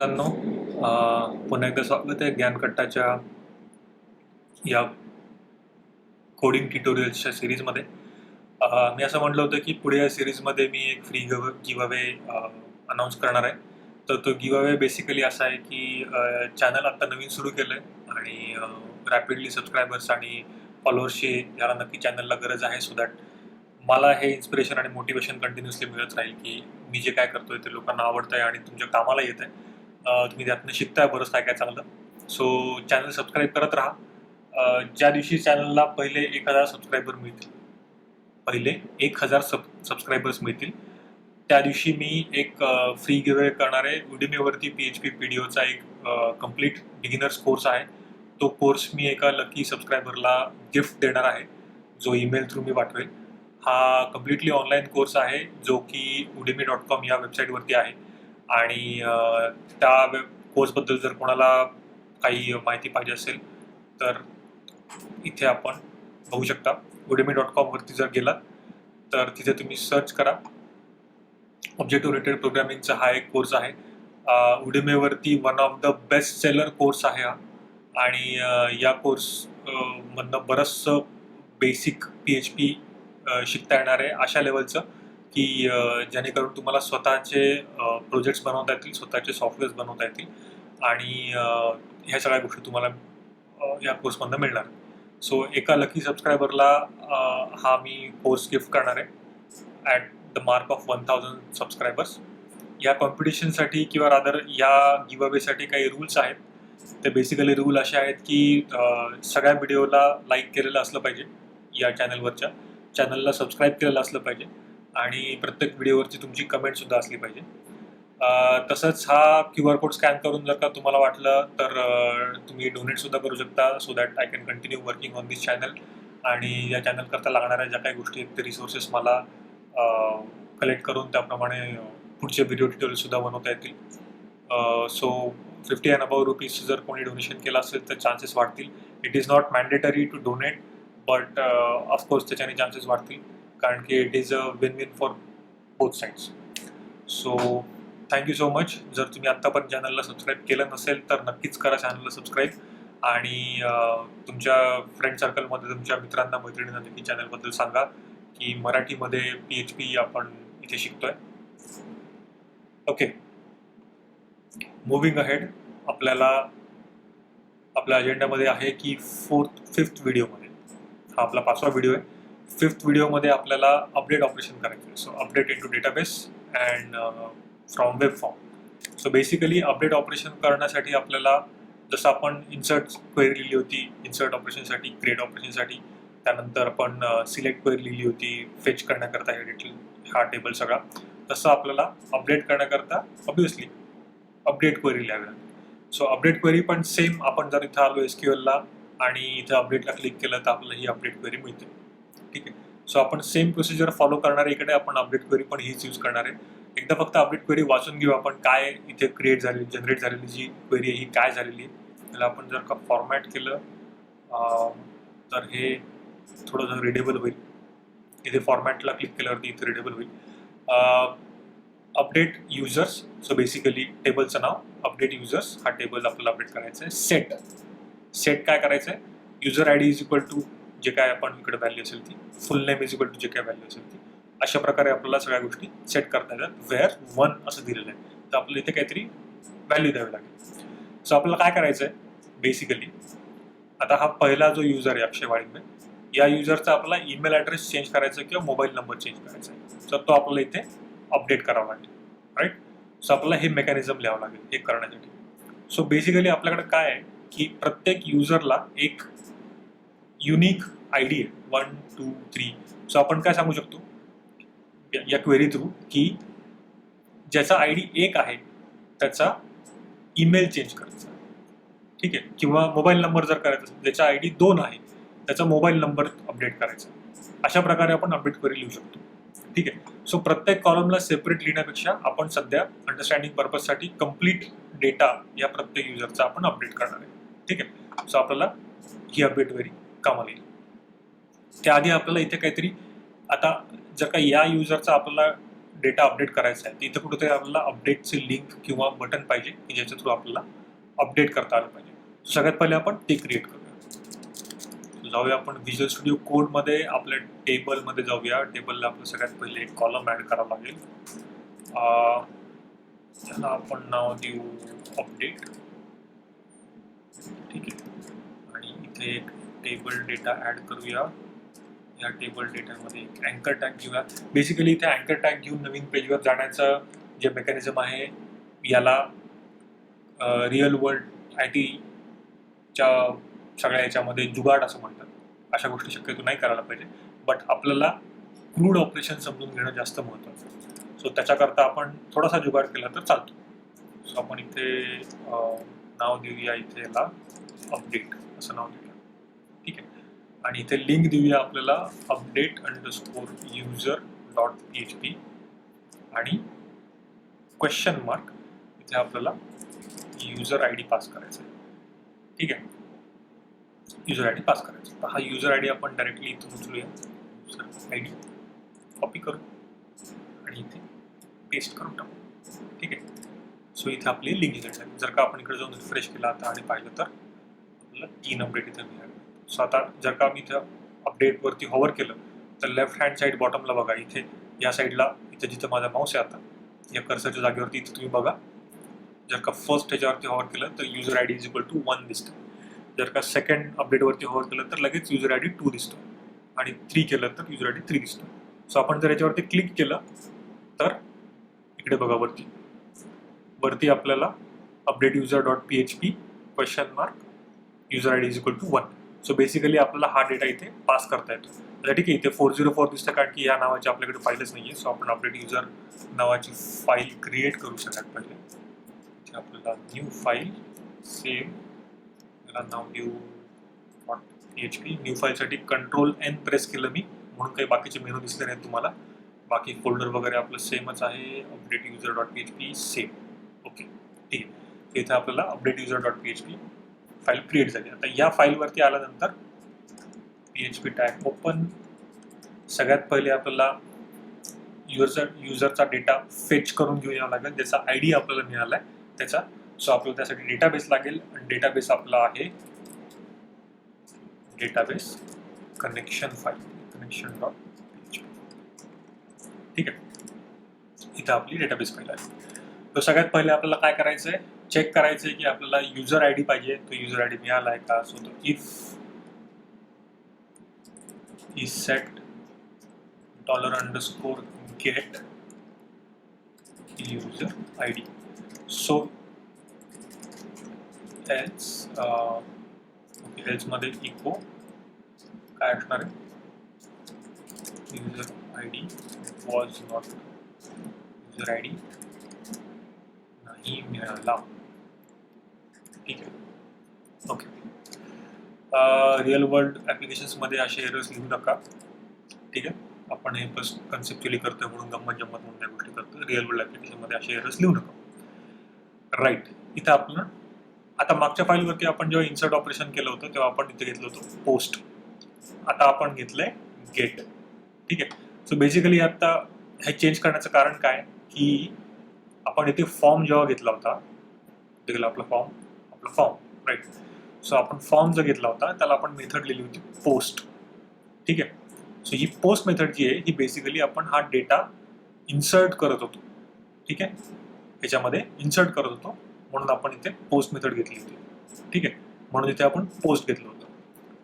मित्रांनो, पुन्हा एकदा स्वागत आहे ज्ञानकट्टाच्या या कोडिंग ट्युटोरियल्सच्या सिरीजमध्ये. मी असं म्हटलं होतं की पुढे या सिरीजमध्ये मी एक फ्री गिव्हअवे अनाऊन्स करणार आहे. तर तो गिव्हअवे बेसिकली असा आहे की चॅनल आत्ता नवीन सुरू केलं आहे आणि रॅपिडली सबस्क्रायबर्स आणि फॉलोअर्सची याला नक्की चॅनलला गरज आहे, सो दॅट मला हे इन्स्पिरेशन आणि मोटिवेशन कंटिन्युअसली मिळत राहील की मी जे काय करतोय ते लोकांना आवडतं आहे आणि तुमच्या कामाला येत आहे. तुम्ही त्यातनं शिकताय बरंच काय काय चांगलं. सो चॅनल सबस्क्राईब करत राहा. ज्या दिवशी चॅनलला पहिले 1000 सबस्क्रायबर मिळतील, पहिले 1000 सबस्क्रायबर्स मिळतील, त्या दिवशी मी एक फ्री गिव्हअवे करणार आहे. उडिमीवरती PHP PDOचा एक कम्प्लीट बिगिनर्स कोर्स आहे. तो कोर्स मी एका लकी सबस्क्रायबरला गिफ्ट देणार आहे, जो ईमेल थ्रू मी पाठवेल. हा कम्प्लिटली ऑनलाईन कोर्स आहे, जो की udemy.com या वेबसाईटवरती आहे. आणि त्या कोर्सबद्दल जर कोणाला काही माहिती पाहिजे असेल तर इथे आपण बघू शकता. udemy.com वरती जर गेलात तर तिथे तुम्ही सर्च करा. ऑब्जेक्ट ओरिएंटेड प्रोग्रामिंगचा हा एक कोर्स आहे. udemy-वरती one of the best seller course आहे हा. आणि या कोर्स मधनं बरंचसं बेसिक PHP शिकता येणार आहे, अशा लेवलचं की जेणेकरून तुम्हाला स्वतःचे प्रोजेक्ट्स बनवता येतील, स्वतःचे सॉफ्टवेअर्स बनवता येतील. आणि ह्या सगळ्या गोष्टी तुम्हाला या कोर्समधनं मिळणार. सो एका लकी सबस्क्रायबरला हा मी कोर्स गिफ्ट करणार आहे at the mark of 1000 subscribers. या कॉम्पिटिशनसाठी किंवा रादर या गिव्हअवेसाठी काही रूल्स आहेत. ते बेसिकली रूल असे आहेत की सगळ्या व्हिडिओला लाईक केलेलं असलं पाहिजे, या चॅनलला सबस्क्राईब केलेलं असलं पाहिजे आणि प्रत्येक व्हिडिओवरची तुमची कमेंटसुद्धा असली पाहिजे. तसंच हा QR कोड स्कॅन करून जर का तुम्हाला वाटलं तर तुम्ही डोनेटसुद्धा करू शकता, so that I can continue working on this channel. आणि या चॅनल करता लागणाऱ्या ज्या काही गोष्टी आहेत ते रिसोर्सेस मला कलेक्ट करून त्याप्रमाणे पुढचे व्हिडिओ ट्युटोरियलसुद्धा बनवता येतील. सो 50 अँड अबाव रुपीज जर कोणी डोनेशन केलं असेल तर चान्सेस वाढतील. It is not mandatory to donate, but of course त्याच्याने चान्सेस वाढतील, कारण की it is a win win for both sides. So thank you so much. जर तुम्ही आत्तापर्यंत चॅनलला सबस्क्राईब केलं नसेल तर नक्कीच करा चॅनलला सबस्क्राईब. आणि तुमच्या फ्रेंड सर्कलमध्ये तुमच्या मित्रांना मैत्रिणींना देखील चॅनलबद्दल सांगा की मराठीमध्ये PHP आपण इथे शिकतोय. Okay, moving ahead. आपल्याला आपल्या अजेंडामध्ये आहे की फिफ्थ व्हिडिओमध्ये, हा आपला 5वा व्हिडिओ आहे. 5th व्हिडिओमध्ये आपल्याला अपडेट ऑपरेशन करायचं आहे. So update into database and from web form. So basically update operation करण्यासाठी आपल्याला, जसं आपण इन्सर्ट क्वेरी लिहिली होती इन्सर्ट ऑपरेशनसाठी, क्रिएट ऑपरेशनसाठी, त्यानंतर आपण सिलेक्ट क्वेरी लिहिली होती फेच करण्याकरता हा टेबल सगळा, तसं आपल्याला अपडेट करण्याकरता ऑब्वियसली अपडेट क्वेरी लिहावी लागेल. सो अपडेट क्वेरी पण सेम, आपण जर इथं आलो SQLला आणि इथं अपडेटला क्लिक केलं तर आपल्याला ही अपडेट क्वेरी मिळते. ठीक आहे. सो आपण सेम प्रोसिजर फॉलो करणार आहे. इकडे आपण अपडेट क्वेरी पण हीच यूज करणार आहे. एकदा फक्त अपडेट क्वेरी वाचून घेऊ आपण, काय इथे जनरेट झालेली जी क्वेरी आहे ही काय झालेली आहे. त्याला आपण जर का फॉर्मॅट केलं तर हे थोडंसं रिडेबल होईल. इथे फॉर्मॅटला क्लिक केल्यावरती इथे रिडेबल होईल. Update users. सो बेसिकली टेबलचं नाव अपडेट युजर्स, हा टेबल आपल्याला अपडेट करायचं आहे. सेट काय करायचं आहे, user ID is equal to जे काय आपण इकडे व्हॅल्यू असेल ती, full name is equal to जे काय व्हॅल्यू असेल ती, अशा प्रकारे आपल्याला सगळ्या गोष्टी सेट करता येतात. वेअर 1 असं दिलेलं आहे, तर आपल्याला इथे काहीतरी व्हॅल्यू द्यावी लागेल. सो आपल्याला काय करायचं आहे बेसिकली, आता हा पहिला जो युजर आहे अक्षय वाळिंबे, या युजरचा आपल्याला ईमेल ॲड्रेस चेंज करायचा किंवा मोबाईल नंबर चेंज करायचा आहे. तर तो आपल्याला इथे अपडेट करावा लागेल, राईट. सो आपल्याला हे मेकॅनिझम लिहावं लागेल हे करण्यासाठी. सो बेसिकली आपल्याकडे काय आहे की प्रत्येक युजरला एक युनिक ID आहे, 1 2 3. सो आपण काय सांगू शकतो या क्वेरी थ्रू की ज्याचा ID 1 आहे त्याचा ईमेल चेंज करायचा, ठीक आहे, किंवा मोबाईल नंबर जर करायचा असेल ज्याचा ID 2 आहे त्याचा मोबाईल नंबर अपडेट करायचा. अशा प्रकारे आपण अपडेट क्वेरी लिहू शकतो, ठीक आहे. सो प्रत्येक कॉलमला सेपरेट लिहिण्यापेक्षा आपण सध्या अंडरस्टँडिंग पर्पजसाठी कम्प्लीट डेटा या प्रत्येक युजरचा आपण अपडेट करणार आहे, ठीक आहे. सो आपल्याला ही अपडेट क्वेरी कामाला येईल. त्याआधी आपल्याला इथे काहीतरी, आता जर का या युजरचा आपल्याला डेटा अपडेट करायचा आहे तिथं कुठेतरी आपल्याला अपडेटची लिंक किंवा बटन पाहिजे की ज्याच्या थ्रू आपल्याला अपडेट करता आलं पाहिजे. सगळ्यात पहिले आपण ते क्रिएट करूया. जाऊया आपण व्हिज्युअल स्टुडिओ कोडमध्ये आपल्या टेबलमध्ये जाऊया. टेबलला आपलं सगळ्यात पहिले एक कॉलम ॲड करावं लागेल. त्याला आपण नाव देऊ अपडेट. ठीक आहे. आणि इथे एक टेबल डेटा ॲड करूया. या टेबल डेटामध्ये एक अँकर टॅग घेऊया. बेसिकली इथे अँकर टॅग घेऊन नवीन पेजवर जाण्याचं जे मेकॅनिझम आहे याला रिअल वर्ल्ड IT सगळ्या याच्यामध्ये जुगाड असं म्हणतात. अशा गोष्टी शक्यतो नाही करायला पाहिजे, बट आपल्याला क्रूड ऑपरेशन समजून घेणं जास्त महत्त्वाचं आहे. सो त्याच्याकरता आपण थोडासा जुगाड केला तर चालतो. सो आपण इथे नाव देऊया इथे याला अपडेट असं नाव देऊया. ठीक आहे. आणि इथे लिंक देऊया आपल्याला update_user.php आणि क्वेश्चन मार्क इथे आपल्याला युजर ID पास करायचा आहे. ठीक आहे. युजर ID पास करायचा. तर हा युजर ID आपण डायरेक्टली इथून उचलूया. युजर ID कॉपी करू आणि इथे पेस्ट करून टाकू. ठीक आहे. सो इथे आपली लिंक जनरेट झाली. जर का आपण इकडे जाऊन रिफ्रेश केला आता आणि पाहिलं तर आपल्याला 3 अपडेट इथे मिळाले. सो आता जर का मी इथं अपडेटवरती हॉवर केलं तर लेफ्ट हँड साईड बॉटमला बघा इथे या साईडला इथे जिथं माझा माऊस आहे आता या कर्सरच्या जागेवरती इथे तुम्ही बघा. जर का फर्स्ट ह्याच्यावरती हॉवर केलं तर युजर ID = 1 दिसतं. जर का सेकंड अपडेटवरती हॉवर केलं तर लगेच युजर ID 2 दिसतो आणि 3 केलं तर युजर ID 3 दिसतो. सो आपण जर याच्यावरती क्लिक केलं तर इकडे बघा वरती आपल्याला update user.php question mark user ID = 1. So basically आपल्याला हा डेटा इथे पास करता येतो. तर ठीक आहे. इथे 404 दिसतं कारण की या नावाची आपल्याकडे फाईलच नाही आहे. सो आपण अपडेट युजर नावाची फाईल क्रिएट करू सगळ्यात पहिले. इथे आपल्याला न्यू फाईल सेव्ह याला नाव देऊ .php. न्यू फाईलसाठी Ctrl+N प्रेस केलं मी म्हणून काही बाकीचे मेनू दिसले नाहीत तुम्हाला. बाकी फोल्डर वगैरे आपलं सेमच आहे. Update user.php save. ओके. ठीक आहे. इथे आपल्याला अपडेट user.php फाईल क्रिएट झाली. आता या फाईलवरती आल्यानंतर PHP टॅग ओपन. सगळ्यात पहिले आपल्याला युजरचा डेटा फेच करून घेऊन यावं लागेल. ज्याचा ID आपल्याला मिळाला आहे त्याचा. सो आपल्याला त्यासाठी डेटाबेस लागेल आणि डेटाबेस आपला आहे डेटाबेस कनेक्शन फाईल connection.php. ठीक आहे. इथं आपली डेटाबेस फाईल आहे. तर सगळ्यात पहिले आपल्याला काय करायचं आहे चेक करायचं आहे की आपल्याला युजर ID पाहिजे. तो युजर ID मिळाला आहे का. सो तो if is set $_get user ID. So else else मध्ये इको काय असणार आहे user ID was not user ID नाही मिळाला. ठीक आहे. ओके. रिअल वर्ल्ड ॲप्लिकेशन्समध्ये असे एरर्स लिहू नका. ठीक आहे. आपण हे बस कन्सेप्च्युअली करतोय म्हणून गंमत म्हणून या गोष्टी करतो. रिअल वर्ल्ड ॲप्लिकेशनमध्ये असे एरर्स लिहू नका. राईट. इथं आपण आता मागच्या फाईलवरती आपण जेव्हा इन्सर्ट ऑपरेशन केलं होतं तेव्हा आपण इथे घेतलं होतं पोस्ट. आता आपण घेतलंय गेट. ठीक आहे. सो बेसिकली आता हे चेंज करण्याचं कारण काय की आपण इथे फॉर्म जेव्हा घेतला होता आपला फॉर्म राईट. सो आपण फॉर्म जो घेतला होता त्याला आपण मेथड लिहिली होती पोस्ट. ठीक आहे. सो ही पोस्ट मेथड जी आहे ही बेसिकली आपण हा डेटा इन्सर्ट करत होतो. ठीक आहे. ह्याच्यामध्ये इन्सर्ट करत होतो म्हणून आपण इथे पोस्ट मेथड घेतली होती. ठीक आहे. म्हणून इथे आपण पोस्ट घेतलं होतं.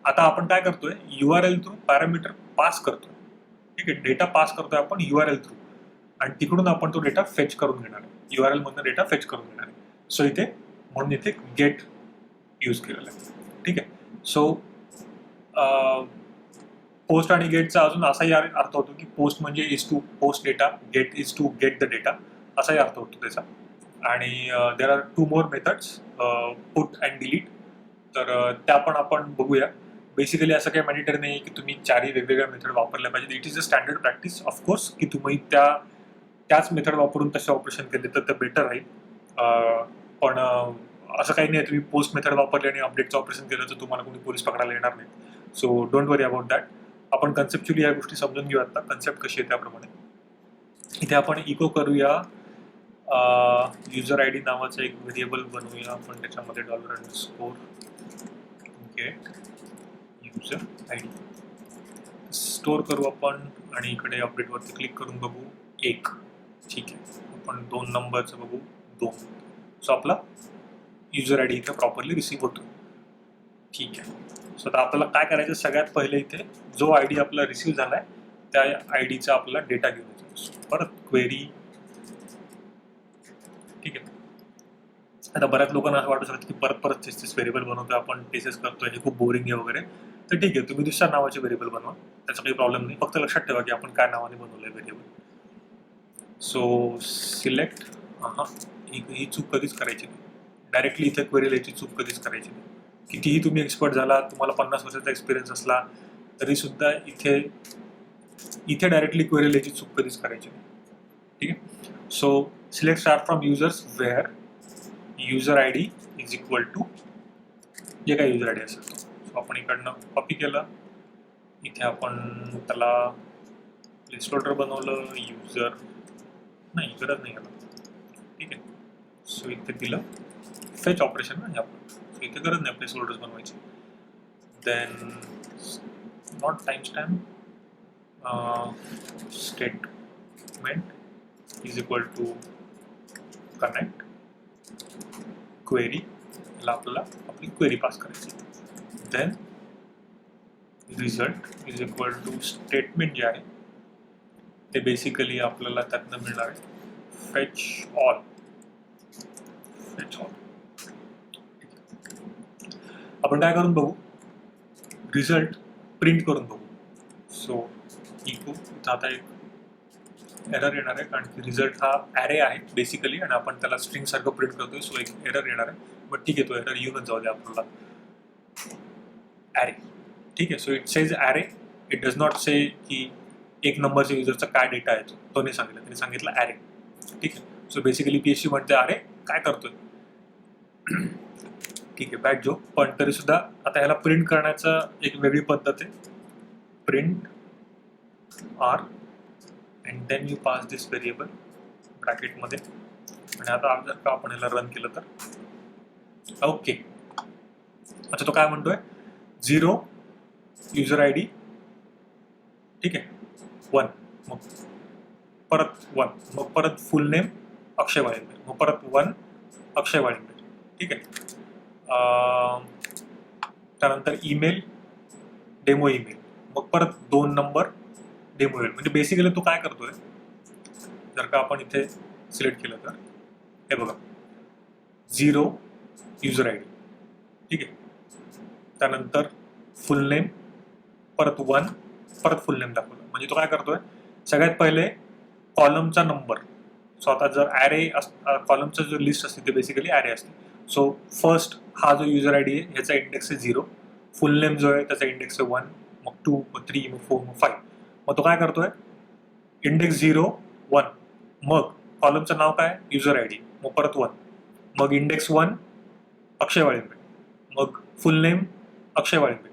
आता आपण काय करतोय URL थ्रू पॅरामीटर पास करतोय. ठीक आहे. डेटा पास करतोय आपण URL थ्रू आणि तिकडून आपण तो डेटा फेच करून घेणार आहे. URL मधून डेटा फेच करून घेणार आहे. सो इथे म्हणून इथे गेट यूज केलेला आहे. ठीक आहे. सो पोस्ट आणि गेटचा अजून असाही अर्थ होतो की पोस्ट म्हणजे is to post data, get is to get the data असाही अर्थ होतो त्याचा. आणि there are 2 more methods put and delete. तर त्या पण आपण बघूया. बेसिकली असं काही मॅनिटरी नाही की तुम्ही 4ही वेगवेगळ्या मेथड वापरल्या पाहिजेत. It is a standard practice of course की तुम्ही त्याच मेथड वापरून तसे ऑपरेशन केले तर ते बेटर राहील. पण असं काही नाही तुम्ही पोस्ट मेथड वापरली आणि अपडेटचं ऑपरेशन केलं तर तुम्हाला कोणी पोलीस पकडायला येणार नाही. So don't worry about that. आपण कन्सेप्च्युअली या गोष्टी समजून घेऊ. आता कन्सेप्ट कशी आहे त्याप्रमाणे. इथे आपण इको करूया युजर आय डी नावाचं एक व्हेरिएबल बनवूया आपण, त्याच्यामध्ये $_ get user I D store करू आपण, आणि इकडे अपडेटवरती क्लिक करून बघू 1. ठीक आहे, आपण 2 नंबरचं बघू 2. सो आपला युजर आय डी इथे प्रॉपरली रिसीव्ह होतो. ठीक आहे. सो आता आपल्याला काय करायचं, सगळ्यात पहिले इथे जो आय डी आपला रिसीव्ह झालाय त्या आय डीचा आपला डेटा घेऊन येतो. परत क्वेरी. ठीक आहे. आता बऱ्याच लोकांना असं वाटू शकतं की परत परत तेच व्हेरिएबल बनवतोय आपण, टेसेस करतोय, हे खूप बोरिंग आहे वगैरे. तर ठीक आहे, तुम्ही दुसऱ्या नावाचे व्हेरिएबल बनवा, त्याचा काही प्रॉब्लेम नाही. फक्त लक्षात ठेवा की आपण काय नावाने बनवलंय व्हेरिएबल. So select. ही चूक कधीच करायची नाही. डायरेक्टली इथे क्वेरी लिहायची चूक कधीच करायची नाही. कितीही तुम्ही एक्सपर्ट झाला, तुम्हाला 50 वर्षाचा एक्सपिरियन्स असला तरी सुद्धा इथे डायरेक्टली क्वेरी लिहायची चूक कधीच करायची नाही. ठीक आहे. So select star from users where user I D is equal to जे काय युजर आय डी असेल. सो आपण इकडनं कॉपी केलं, इथे आपण त्याला प्लेसहोल्डर बनवलं, युजर नाही, गरज नाही याला. ठीक आहे. सो इथे दिलं फेच ऑपरेशन म्हणजे आपण, सो इथे गरज नाही प्लेसहोल्डर्स बनवायची. Then not time stamp statement is equal to connect query, याला आपल्याला आपली क्वेरी पास करायची. Then result is equal to statement जे आहे ते बेसिकली आपल्याला त्यातनं मिळणार आहे फेच ऑल. आपण काय करून बघू, रिझल्ट प्रिंट करून बघू. सो इको इथं आता एक एरर येणार आहे, कारण की रिझल्ट हा ॲरे आहे बेसिकली, आणि आपण त्याला स्ट्रिंग सारखं प्रिंट करतोय. सो एक एरर येणार आहे, बट ठीक आहे, तो एरर येऊनच जाऊ दे आपल्याला. ॲरे. ठीक आहे. So it says array. It does not say की एक नंबरच्या युजरचा काय डेटा आहे तो नाही सांगितलं, त्यांनी सांगितलं ॲरे. ठीक आहे. सो बेसिकली PHP म्हणते अरे काय करतोय. ठीक आहे, बॅड जोक. पण तरी सुद्धा आता ह्याला प्रिंट करण्याचा एक वेगळी पद्धत आहे. Print R and then you pass this variable ब्रॅकेटमध्ये, आणि आता जर का आपण ह्याला रन केलं तर ओके. अच्छा, तो काय म्हणतोय, 0 युजर आय डी. ठीक आहे, 1, मग परत 1, मग परत फुल नेम अक्षय वाळिंबे, मग परत 1 अक्षय वाळिंबे. ठीक आहे. त्यानंतर ईमेल डेमो ईमेल, मग परत 2 नंबर डेमो ईमेल. म्हणजे बेसिकली तो काय करतोय, जर का आपण इथे सिलेक्ट केलं तर हे बघा 0 युजर आय डी. ठीक आहे. त्यानंतर फुल नेम, परत 1, परत फुल नेम दाखवलं. म्हणजे तो काय करतोय, सगळ्यात पहिले कॉलमचा नंबर. सो आता जर ॲरे कॉलमचा जो लिस्ट असते ते बेसिकली ॲरे असते. सो फर्स्ट हा जो युजर आय डी आहे ह्याचा इंडेक्स आहे 0, फुल नेम जो आहे त्याचा इंडेक्स आहे 1, मग 2, मग 3, मग 4, मग 5. मग तो काय करतोय, इंडेक्स 0, 1, मग कॉलमचं नाव काय युजर आय डी, मग परत 1, मग इंडेक्स 1 अक्षय वाळिंबे, मग फुल नेम अक्षय वाळिंबे.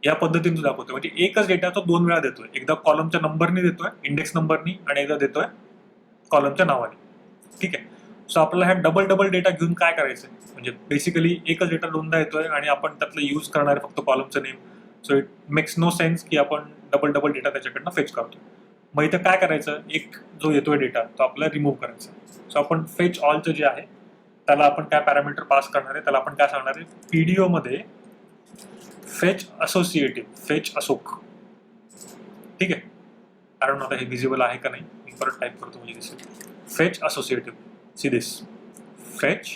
या पद्धतीने तो दाखवतोय. म्हणजे एकच डेटा तो 2 वेळा देतोय, एकदा कॉलमच्या नंबरनी देतोय, इंडेक्स नंबरनी, आणि एकदा देतोय कॉलमच्या नावाने. ठीक आहे. सो आपल्याला ह्या डबल डेटा घेऊन काय करायचं, म्हणजे बेसिकली एकच डेटा 2दा येतोय आणि आपण त्यातलं यूज करणार आहे फक्त कॉलमचं name. So it makes no sense की आपण डबल डेटा त्याच्याकडनं फेच करतो. मग इथं काय करायचं, एक जो येतोय डेटा तो आपल्याला रिमूव्ह करायचा. सो आपण फेच ऑलचं जे आहे त्याला आपण काय पॅरामीटर पास करणार आहे, त्याला आपण काय सांगणार आहे, PDO मध्ये फेच असोसिएटिव्ह, फेच अशोक. ठीक आहे. कारण आता हे विजिबल आहे का नाही, मी परत टाईप करतो म्हणजे दिसेल. Fetch associative, see this fetch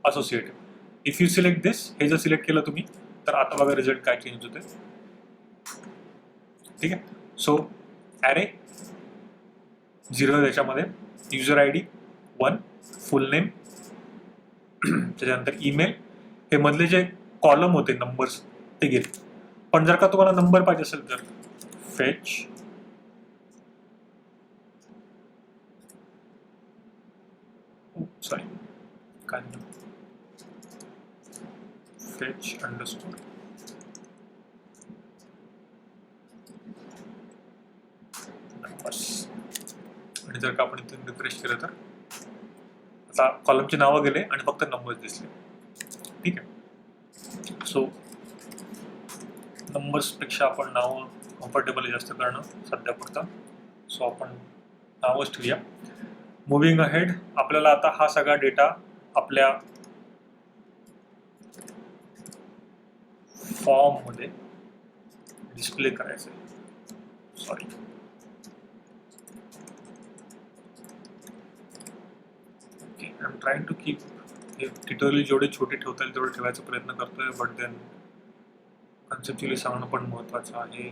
associative. If you select this, हे जर सिलेक्ट केलं तुम्ही तर आता बघा रिझल्ट काय चेंज होते. ठीक आहे. सो ॲरे 0 त्याच्यामध्ये, user I D 1, full name, त्याच्यानंतर ईमेल, हे मधले जे कॉलम होते नंबर्स ते गेले. पण जर का तुम्हाला नंबर पाहिजे असेल तर फेच काय फेच अंडरस्कोर जर का आपण इथून रिफ्रेश केलं तर आता कॉलमची नावं गेले आणि फक्त नंबर्स दिसले. ठीक आहे. सो नंबर्सपेक्षा आपण नावं कम्फर्टेबल जास्त करणं सध्या पुरतं. सो आपण नावच ठेवूया. मुव्हिंग अहेड, आपल्याला आता हा सगळा डेटा आपल्या फॉर्म मध्ये डिस्प्ले करायचं आहे. Sorry, okay, I am trying to keep हे ट्युटोरियल जेवढे छोटे ठेवता येईल तेवढे ठेवायचा प्रयत्न करतोय, बट देन कन्सेप्च्युअली सांगणं पण महत्त्वाचं आहे.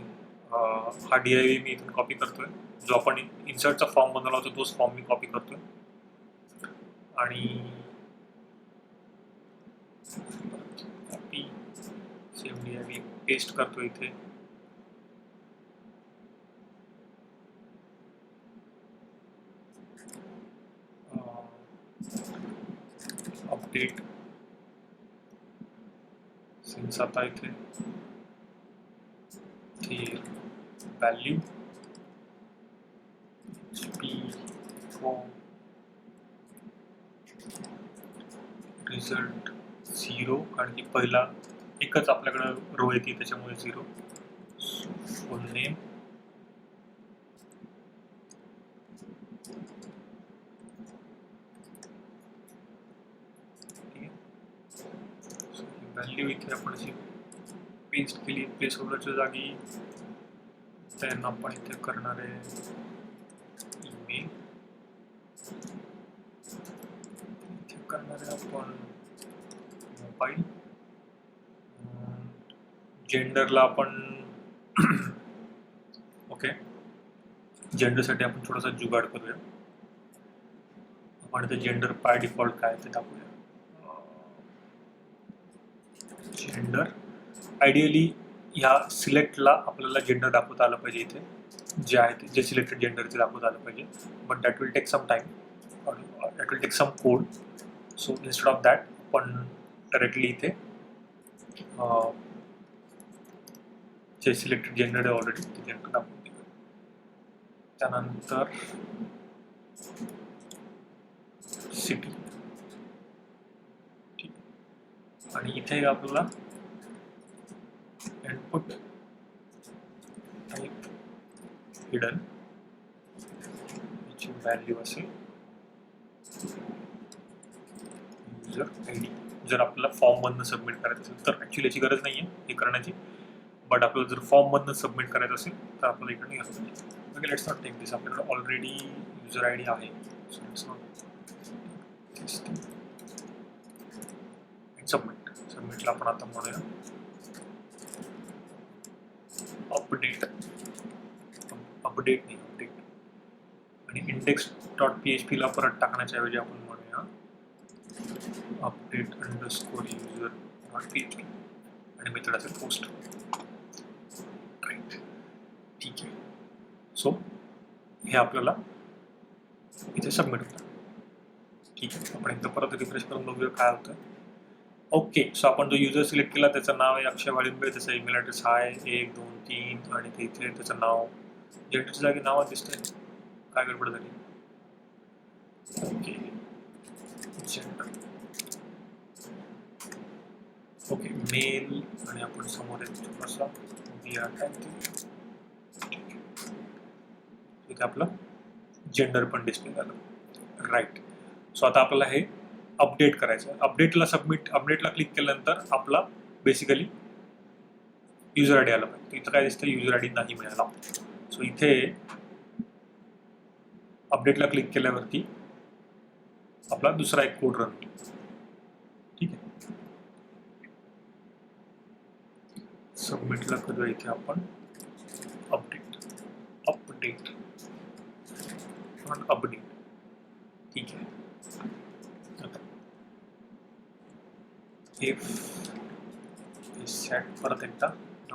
हा DIV मी इथून कॉपी करतोय, जो आपण इन्सर्टचा फॉर्म बनवला होता तोच फॉर्म मी कॉपी करतोय आणि कॉपी सेम DIV पेस्ट करतो इथे. अपडेट सिन्स आता इथे व्हॅल्यू रिझल्ट 0, कारण की पहिला एकच आपल्याकडे रो येते त्याच्यामुळे 0. फुल नेम, व्हॅल्यू इथे आपण अशी पेस्ट केली प्लेस होल्डरच्या जागी. देन आपण इथे करणार आहे ईमेल, इथे करणार आहे आपण मोबाईल. जेंडरला आपण ओके, जेंडरसाठी आपण थोडासा जुगाड करूया. आपण इथे जेंडर बाय डिफॉल्ट काय ते दाखवूया. जेंडर आयडियली ह्या सिलेक्टला आपल्याला जेंडर दाखवता आलं पाहिजे, इथे जे आहे जे सिलेक्टेड जेंडरचे दाखवता आलं पाहिजे, but that will take some time, that will take some code. So instead of that आपण डायरेक्टली इथे जे सिलेक्टेड जेंडर आहे ऑलरेडी ते जेंडर दाखवून देऊ. त्यानंतर सिटी, आणि इथे आपल्याला इनपुट टाइप हिडन, याची व्हॅल्यू असेल युजर ID. जर आपल्याला फॉर्म मधनं सबमिट करायचं असेल तर ऍक्च्युली याची गरज नाही आहे हे करण्याची, बट आपल्याला जर फॉर्म मधनं सबमिट करायचं असेल तर आपल्याला इकडे घ्यावं लागेल. Okay, let's not take this, आपल्याकडे ऑलरेडी युजर ID आहे. So let's not submit. सबमिटला आपण आता म्हणूया अपडेट नाही अपडेट, आणि index.php ला परत टाकण्याच्या ऐवजी आपण म्हणूया अपडेट अंडरस्कोर user.php आणि मेथड असेल पोस्ट. राईट, ठीक आहे. सो हे आपल्याला इथे सबमिट होतं. ठीक आहे, आपण एकदा परत रिफ्रेश करून बघूया काय होतं. ओके, सो आपण जो युजर सिलेक्ट केला त्याचं नाव आहे अक्षय वाळिंबे, त्याचा ईमेल ॲड्रेस आहे 1 2 3, आणि ते इथे त्याचं नाव जेंडरच्या जागी नावात दिसतंय. काय गडबड झाली? ओके, जेंडर ओके, मेल, आणि आपण समोर एक थोडासा इथे आपलं जेंडर पण डिस्प्ले झालं. राईट, सो आता आपल्याला हे अपडेट करायचं आहे. अपडेटला क्लिक केल्यानंतर आपला बेसिकली युजर ID आला पाहिजे. इथं काय दिसतं, युजर ID नाही मिळाला. सो इथे अपडेटला क्लिक केल्यावरती आपला दुसरा एक कोड रन होईल. ठीक आहे, सबमिटला करूया इथे आपण अपडेट. ठीक आहे. इफ सेट परत एकदा $_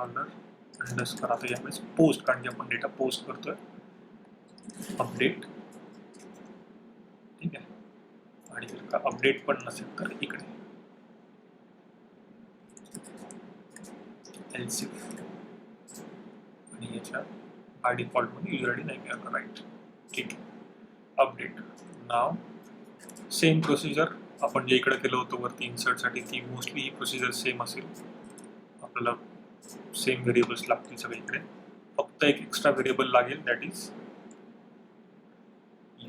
आता यावेळेस पोस्ट, कारण की आपण डेटा पोस्ट करतोय अपडेट. ठीक आहे, आणि जर का अपडेट पण नसेल तर इकडे एल्सिफ, आणि याच्या बाय डिफॉल्ट मध्ये युजर ID नाही मिळाला. राईट, ठीक आहे. अपडेट. नाव सेम प्रोसिजर आपण जे इकडे केलं होतं वरती इन्सर्टसाठी, ती मोस्टली ही प्रोसिजर सेम असेल. आपल्याला सेम व्हेरिएबल्स लागतील सगळीकडे. फक्त एक एक्स्ट्रा व्हेरिएबल लागेल, that is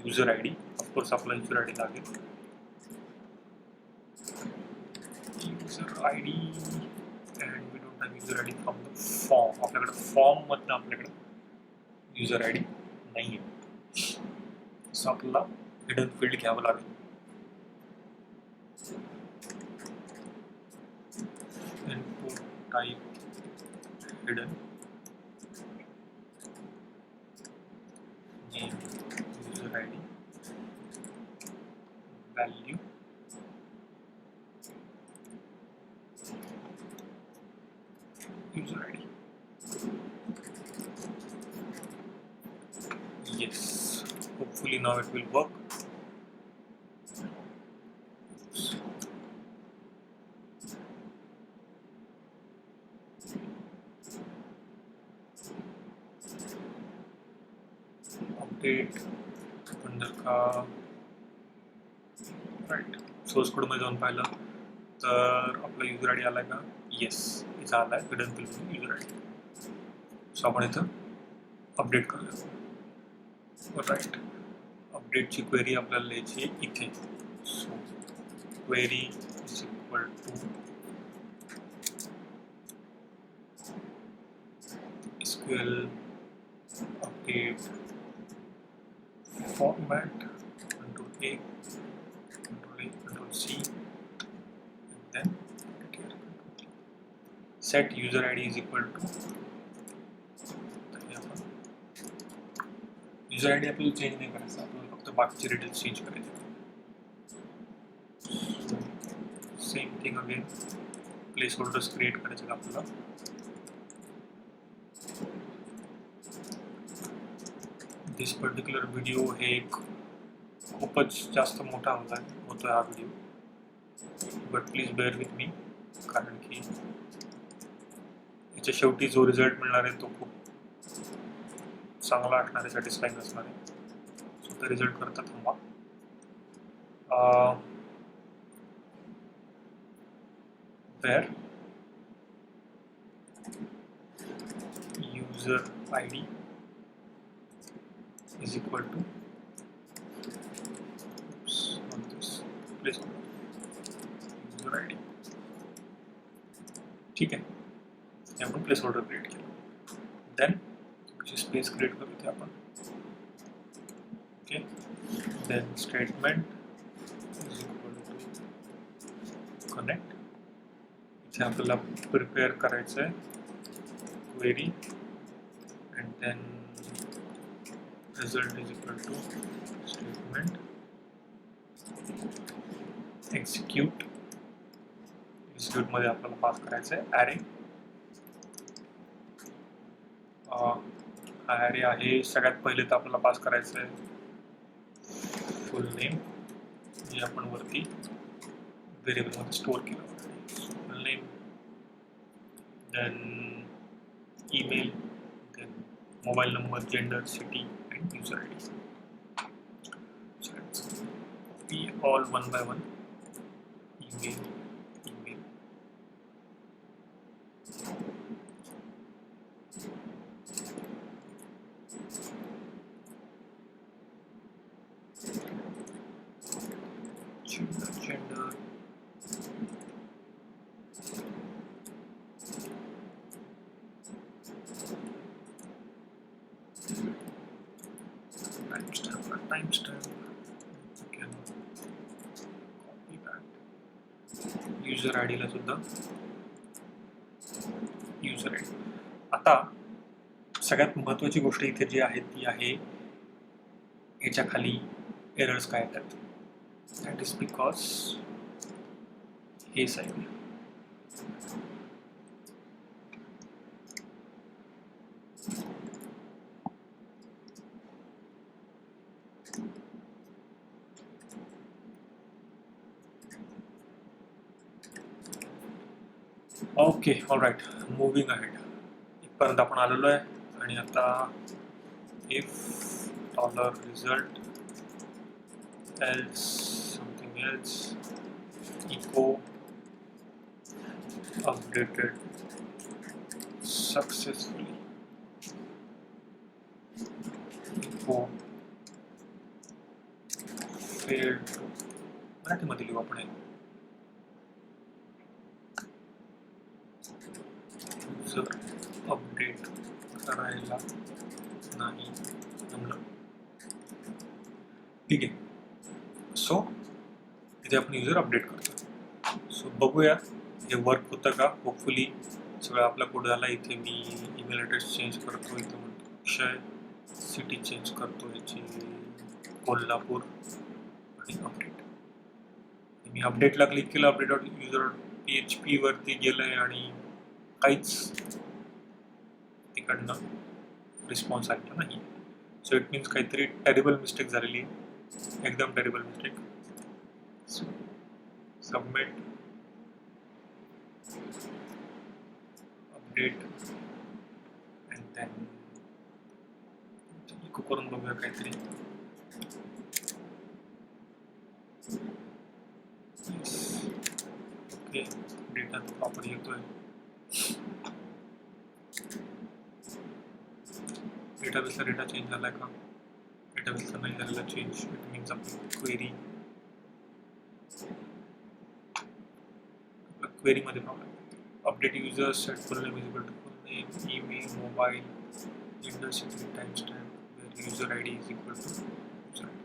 user I D. Of course आपला युजर आय डी लागेल. User I D and we don't have user I D from the form. आपल्याकडे फॉर्ममधनं आपल्याकडे युजर आय डी नाही आहे, सो आपल्याला हिडन फील्ड घ्यावं लागेल. Input type hidden, name user I D, value user ID. Yes, hopefully now it will work. Update आपण जर का राईट सोर्स कोड मध्ये जाऊन पाहिलं तर आपला युजर आय डी आलाय का? येस, इथं आलाय hidden field user I D. So आपण इथं अपडेट करूया. राईट, अपडेटची क्वेरी आपल्याला लिहायची आहे इथे. So query is equal to SQL update format control A, control C, and then set user ID is equal to, user ID आपल्याला change नाही करायचं, आपल्याला फक्त बाकीचे डिटेल्स चेंज करायचे. Same thing again, place holders create करायचे आपल्याला. दिस particular video हे एक खूपच जास्त मोठा होतो हा video, but please bear with me, कारण की याच्या शेवटी जो रिझल्ट मिळणार आहे तो खूप चांगला असणार आहे, सॅटिस्फाईंग असणार आहे. सो तो रिझल्ट करता थांबा. Where user I D is equal to user ID. ठीक आहे, हे आपण प्लेस होल्डर क्रिएट केलं. देन स्पेस क्रिएट करू इथे आपण. Okay, then statement is equal to connect. इथे आपल्याला प्रिपेअर करायचं आहे query and then result is equal to statement execute. execute मध्ये आपल्याला पास करायचं आहे array. हा array आहे. सगळ्यात पहिले तर आपल्याला पास करायचं आहे फुल नेम, जे आपण वरती व्हेरिएबल मध्ये स्टोअर केलं होतं. Full name, then email, then mobile number, gender, city, user ID. So let's be all one by one. Email, gender, timestamp, you can copy that. user ID ला सुद्धा user ID. आता सगळ्यात महत्त्वाची गोष्ट इथे जी आहे ती आहे याच्या खाली एरर्स काय येतात. दॅट इज बिकॉज हे side okay, all right, moving ahead इथपर्यंत आपण आलेलो आहे. आणि आता if dollar result else something else echo updated successfully echo failed to मराठीमध्ये लिहू आपण यूजर अपडेट करायला नाही जमलं. ठीक आहे. सो इथे आपण यूजर अपडेट करतो. सो बघूया हे वर्क होतं का. होपफुली सगळं आपला कोड झाला. इथे मी ईमेल ॲड्रेस चेंज करतो. इथे म्हणतो अक्षय, सिटी चेंज करतो याची कोल्हापूर आणि अपडेट. मी अपडेटला क्लिक केलं. अपडेट यूजर PHP वरती गेलंय आणि काहीच तिकडनं रिस्पॉन्स आलेला नाही. सो इट मीन्स काहीतरी टेरिबल मिस्टेक झालेली आहे. एकदम terrible mistake. Submit update and then echo करून बघूया काहीतरी. ओके, डेटा तो प्रॉपर येतोय. डेटाबेसला डेटा चेंज झालाय का. डेटाबेसला नाही झालेला चेंज. इट मीन्स आपली क्वेरीमध्ये problem. Update user set full name is equal to full name, email, mobile, gender, city, time stamp, where user ID is equal to user ID.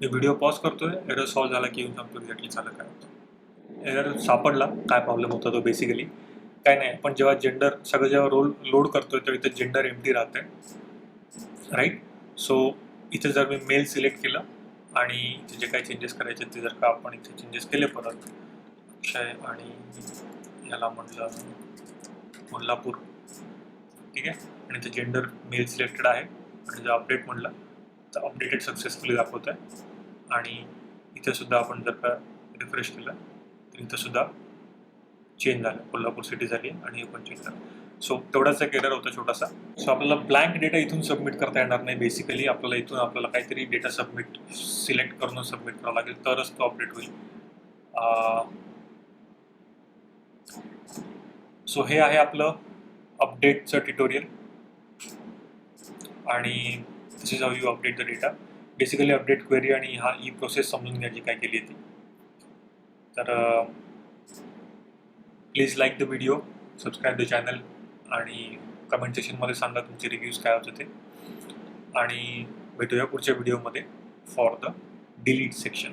मी video pause करतोय. Error solve झाला की येऊन सांगतो exactly झालं काय होतं. एरर सापडला. काय प्रॉब्लेम होता तो बेसिकली काय नाही. पण जेव्हा जेंडर सगळं जेव्हा लोड करतोय तेव्हा इथे जेंडर एम्प्टी राहते. राईट. सो इथे जर मी मेल सिलेक्ट केलं आणि इथे जे काही चेंजेस करायचे ते जर का आपण इथे चेंजेस केले परत अक्षय आणि याला म्हटलं कोल्हापूर. ठीक आहे. आणि इथे जेंडर मेल सिलेक्टेड आहे आणि जर अपडेट म्हटलं तर अपडेटेड सक्सेसफुली दाखवत आहे. आणि इथे सुद्धा आपण जर का रिफ्रेश केलं तर इथं सुद्धा चेंज झालं. कोल्हापूर सिटी झाली आणि हे पण चेंज झालं. सो तेवढाच एक एरर होता छोटासा. सो आपल्याला ब्लँक डेटा इथून सबमिट करता येणार नाही. बेसिकली आपल्याला इथून आपल्याला काहीतरी डेटा सबमिट सिलेक्ट करून सबमिट करावं लागेल तरच तो अपडेट होईल. सो हे आहे आपलं अपडेटचं ट्युटोरियल. आणि this is how you update the data. Basically update query आणि ही प्रोसेस समजून घ्यायची काय केली ती. तर please like the video, subscribe the channel आणि कमेंट सेक्शनमध्ये सांगा तुमचे रिव्ह्यूज काय होते ते. आणि भेटूया पुढच्या व्हिडिओमध्ये फॉर द डिलीट सेक्शन.